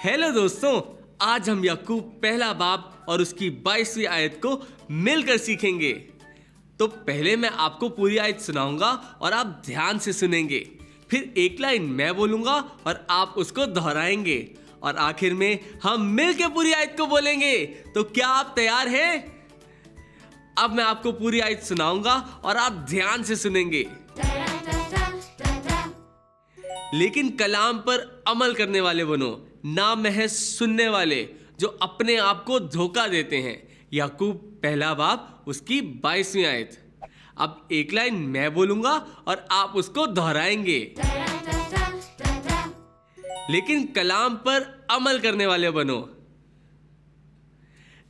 Hello दोस्तों, आज हम याकूब पहला बाब और उसकी 22वीं आयत को मिलकर सीखेंगे। तो पहले मैं आपको पूरी आयत सुनाऊंगा और आप ध्यान से सुनेंगे। फिर एक लाइन मैं बोलूंगा और आप उसको दोहराएंगे और आखिर में हम मिलकर पूरी आयत को बोलेंगे। तो क्या आप तैयार हैं? अब मैं आपको पूरी आयत सुनाऊंगा और आप ध्यान से सुनेंगे। लेकिन कलाम पर अमल करने वाले बनो, ना महज सुनने वाले जो अपने आप को धोखा देते हैं। याकूब पहला बाब उसकी 22वीं आयत। अब एक लाइन मैं बोलूंगा और आप उसको दोहराएंगे। लेकिन कलाम पर अमल करने वाले बनो,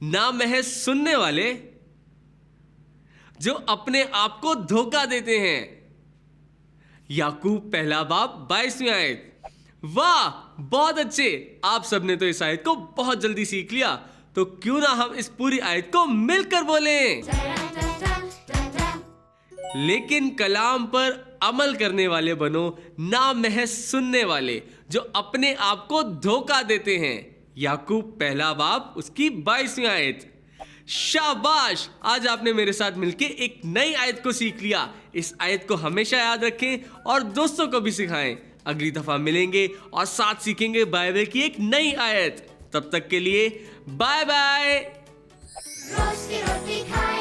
ना महज सुनने वाले जो अपने आप को धोखा देते हैं। याकूब पहला बाब 22वीं आयत। वाह, बहुत अच्छे। आप सबने तो इस आयत को बहुत जल्दी सीख लिया। तो क्यों ना हम इस पूरी आयत को मिलकर बोलें। लेकिन कलाम पर अमल करने वाले बनो, ना महज सुनने वाले जो अपने आप को धोखा देते हैं। याकूब पहला बाब उसकी 22वीं आयत। शाबाश, आज आपने मेरे साथ मिलके एक नई आयत को सीख लिया। इस आयत को हमेशा याद रखें और दोस्तों को भी सिखाएं। अगली दफा मिलेंगे और साथ सीखेंगे बाइबल की एक नई आयत। तब तक के लिए बाय बाय। रोज की रोटी खाए